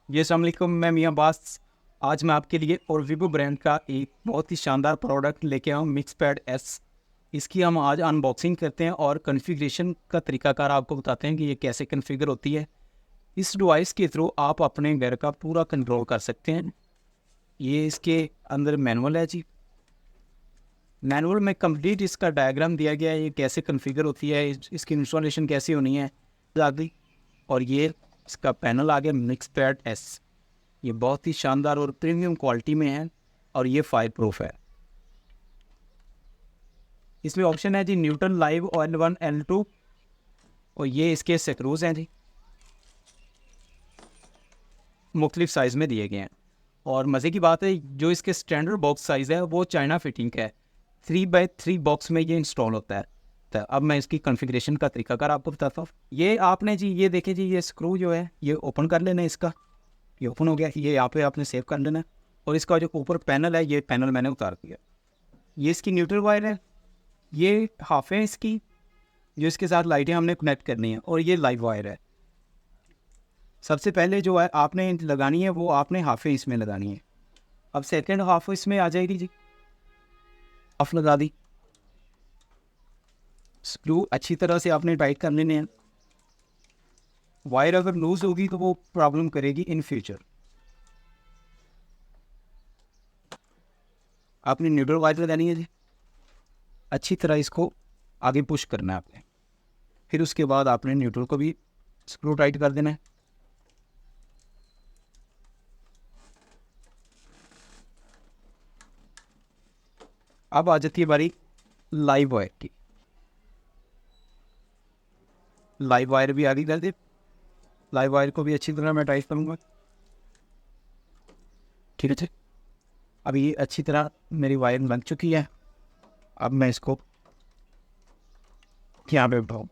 जी अस्सलाम वालेकुम, मैं मियाँ अब्बास। आज मैं आपके लिए और वीवो ब्रांड का एक बहुत ही शानदार प्रोडक्ट लेके आया हूँ, मिक्स पैड एस। इसकी हम आज अनबॉक्सिंग करते हैं और कॉन्फ़िगरेशन का तरीकाकार आपको बताते हैं कि ये कैसे कॉन्फ़िगर होती है। इस डिवाइस के थ्रू आप अपने घर का पूरा कंट्रोल कर सकते हैं। ये इसके अंदर मैनुअल है जी। मैनुअल में कंप्लीट इसका डायग्राम दिया गया है, ये कैसे कॉन्फ़िगर होती है, इसकी इंस्टॉलेशन कैसे होनी है आदि। और ये इसका पैनल आ गया मिक्स पैड एस। ये बहुत ही शानदार और प्रीमियम क्वालिटी में है और ये फायर प्रूफ है। इसमें ऑप्शन है जी न्यूटन लाइव L1 L2 और ये इसके स्क्रूज हैं जी, मुख्तलिफ साइज़ में दिए गए हैं। और मज़े की बात है, जो इसके स्टैंडर्ड बॉक्स साइज़ है वो चाइना फिटिंग का है। 3x3 बॉक्स में ये इंस्टॉल होता है। तो अब मैं इसकी कॉन्फ़िगरेशन का तरीकाकार आपको बताता हूँ। ये आपने जी ये देखें जी, ये स्क्रू जो है ये ओपन कर लेना है इसका। ये ओपन हो गया, ये यहाँ पे आपने सेव कर लेना है। और इसका जो ऊपर पैनल है, ये पैनल मैंने उतार दिया। ये इसकी न्यूट्रल वायर है, ये हाफ है इसकी, जो इसके साथ लाइटें हमने कनेक्ट करनी है। और ये लाइव वायर है। सबसे पहले जो है आपने लगानी है वो आपने हाफ इसमें लगानी है। अब सेकंड हाफ इसमें आ जाएगी जी, हाफ लगा दी। स्क्रू अच्छी तरह से आपने टाइट कर लेने हैं। वायर अगर लूज होगी तो वो प्रॉब्लम करेगी इन फ्यूचर। आपने न्यूट्रल वायर लगानी है जी, अच्छी तरह इसको आगे पुश करना है आपने। फिर उसके बाद आपने न्यूट्रल को भी स्क्रू टाइट कर देना है। अब आ जाती है बारी लाइव वायर की। लाइव वायर भी आगे कर दे। लाइव वायर को भी अच्छी तरह मैं टाइट करूँगा। ठीक है जी। अब ये अच्छी तरह मेरी वायर लग चुकी है। अब मैं इसको यहाँ पे उठाऊँ।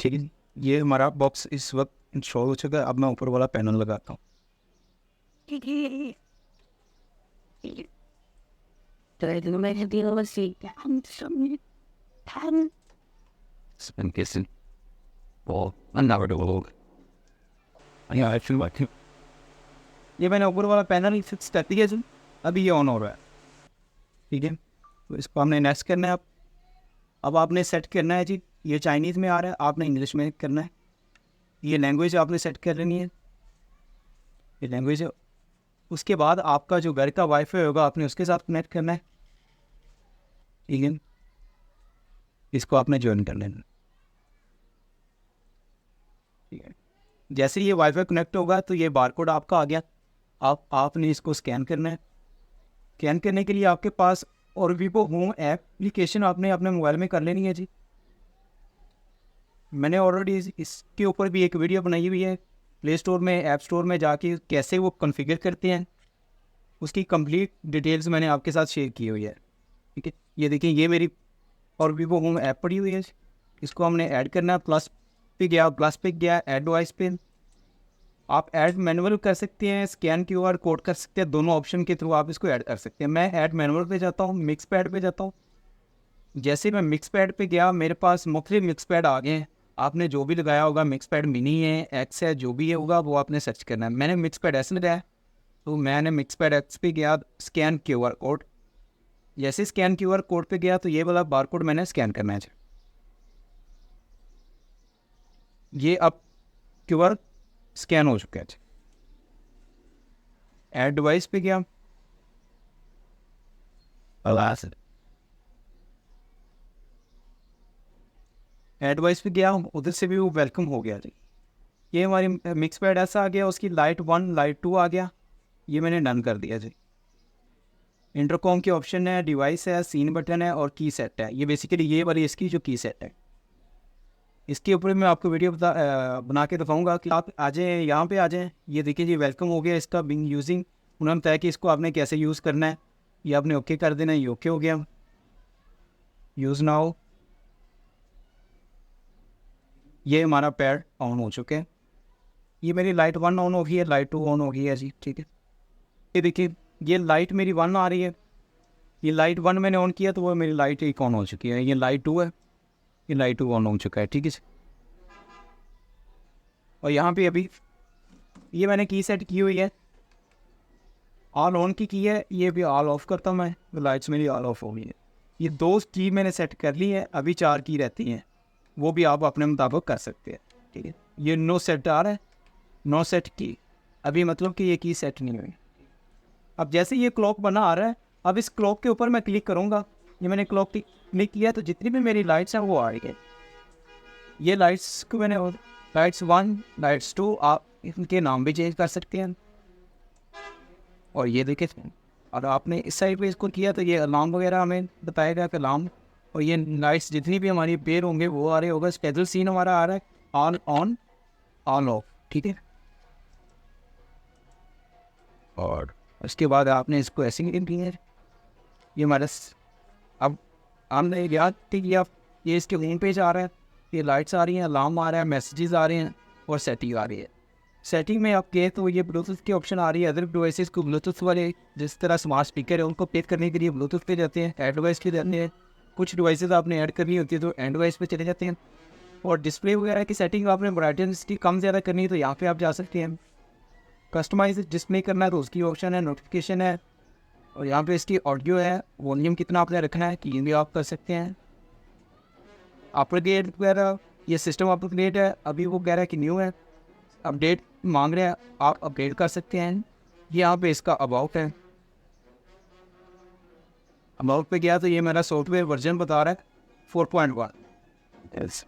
ठीक है जी। ये हमारा बॉक्स इस वक्त इंस्टॉल हो चुका है। अब मैं ऊपर वाला पैनल लगाता हूँ। ये मैंने ऊपर वाला पैनल फिक्स कर दिया जी। अभी ये ऑन हो रहा है। ठीक है, तो इसको हमने नेक्स्ट करना है। अब आपने सेट करना है जी, ये चाइनीज़ में आ रहा है, आपने इंग्लिश में करना है। ये लैंग्वेज आपने सेट कर लेनी है, ये लैंग्वेज है। उसके बाद आपका जो घर का वाईफाई होगा आपने उसके साथ कनेक्ट करना है। ठीक है, इसको आपने ज्वाइन कर लेना। ठीक है, जैसे ये वाईफाई कनेक्ट होगा तो ये बारकोड आपका आ गया। आपने इसको स्कैन करना है। स्कैन करने के लिए आपके पास और वीवो होम एप्लीकेशन आपने अपने मोबाइल में कर लेनी है जी। मैंने ऑलरेडी इसके ऊपर भी एक वीडियो बनाई हुई है। प्ले स्टोर में, ऐप स्टोर में जाके कैसे वो कॉन्फ़िगर करते हैं, उसकी कंप्लीट डिटेल्स मैंने आपके साथ शेयर की हुई है। ठीक है, ये देखिए, ये मेरी और वीवो होम ऐप पड़ी हुई है। इसको हमने ऐड करना है। प्लस पे गया, ऐड डिवाइस पे। आप ऐड मैनुअल कर सकते हैं, स्कैन QR कोड कर सकते हैं। दोनों ऑप्शन के थ्रू आप इसको ऐड कर सकते हैं। मैं ऐड मैनुअल पे जाता हूँ, मिक्स पैड पे जाता हूँ। जैसे मैं मिक्स पैड पे गया, मेरे पास मुख्तलिफ मिक्स पैड आ गए हैं। आपने जो भी लगाया होगा, मिक्स पैड मिनी है, एक्स है, जो भी है होगा वो आपने सर्च करना है। मैंने मिक्स पैड एस लगाया, तो मैंने मिक्स पैड एक्स पे गया, स्कैन QR कोड। जैसे स्कैन QR कोड पे गया तो ये वाला बार कोड मैंने स्कैन करना है। ये अब QR स्कैन हो चुका है। ऐड डिवाइस पे गया, ऐड डिवाइस पे गया, उधर से भी वो वेलकम हो गया जी। ये हमारी मिक्स पैड ऐसा आ गया, उसकी लाइट 1 लाइट 2 आ गया। ये मैंने डन कर दिया जी। इंटरकॉम के ऑप्शन है, डिवाइस है, सीन बटन है और की सेट है। ये बेसिकली ये वाली इसकी जो की सेट है, इसके ऊपर मैं आपको वीडियो बना के दिखाऊंगा कि आप आ जाएँ, यहाँ पे आ जाएँ। ये देखिए जी, वेलकम हो गया इसका बिंग यूजिंग। उन्होंने बताया कि इसको आपने कैसे यूज़ करना है। ये आपने ओके कर देना है। ये ओके हो गया। Use now. ये हमारा पैड ऑन हो चुके हैं। ये मेरी लाइट 1 ऑन हो गई है, लाइट 2 ऑन हो गई है जी। ठीक है, ये देखिए, ये लाइट मेरी 1 आ रही है, ये लाइट 1 मैंने ऑन किया तो वो मेरी लाइट 1 ऑन हो चुकी है। ये लाइट 2 है, ये लाइट 2 ऑन हो चुका है, ठीक है। और यहाँ पे अभी ये मैंने की सेट की हुई है, ऑल ऑन की है, ये भी ऑल ऑफ करता हूँ मैं तो लाइट्स मेरी ऑल ऑफ हो गई है। ये 2 की मैंने सेट कर ली है, अभी 4 की रहती हैं, वो भी आप अपने मुताबिक कर सकते हैं, ठीक है। ये नो सेट आ रहा है, नो सेट की, अभी मतलब कि ये की सेट नहीं हुई। अब जैसे ये क्लॉक बना आ रहा है, अब इस क्लॉक के ऊपर मैं क्लिक करूँगा, ये मैंने क्लॉक क्लिक किया तो जितनी भी मेरी लाइट्स हैं वो आ रही है। ये लाइट्स को मैंने लाइट्स 1, लाइट्स 2, आप इनके नाम भी चेंज कर सकते हैं। और ये देखिए, और आपने इस साइड पे इसको किया तो ये अलार्म वगैरह हमें बताएगा कि अलार्म, और ये लाइट्स जितनी भी हमारी पेयर होंगे वो आ रहे होगा। स्केड्यूल सीन हमारा आ रहा है ऑन ऑन ऑन ऑफ, ठीक है। और उसके बाद आपने इसको ऐसे ही किया है, ये हमारा अब हमने याद कि आप ये इसके होम पेज आ रहा है, ये लाइट्स आ रही हैं, अलार्म आ रहा है, मैसेजेस आ रहे हैं और सेटिंग आ रही है। सेटिंग में आप कहे तो ये ब्लूटूथ की ऑप्शन आ रही है। अदर डिवाइसेस को ब्लूटूथ वाले जिस तरह स्मार्ट स्पीकर है उनको पेड करने के लिए ब्लूटूथ पे जाते हैं, एंड डिवाइस पे जाते हैं। कुछ डिवाइसेस आपने ऐड करनी होती है तो एंड डिवाइस पे चले जाते हैं। और डिस्प्ले वगैरह की सेटिंग आपने ब्राइटनेस की कम ज़्यादा करनी है तो यहाँ पे आप जा सकते हैं। कस्टमाइज डिस्प्ले करना है तो उसकी ऑप्शन है, नोटिफिकेशन है, और यहाँ पे इसकी ऑडियो है, वॉल्यूम कितना आपने रखना है कि ये भी आप कर सकते हैं। अपग्रेड वगैरह, ये सिस्टम अपग्रेड है, अभी वो कह रहा है कि न्यू है, अपडेट मांग रहे हैं, आप अपडेट कर सकते हैं। ये यहाँ पे इसका अबाउट है, अबाउट पे गया तो ये मेरा सॉफ्टवेयर वर्जन बता रहा है 4.1।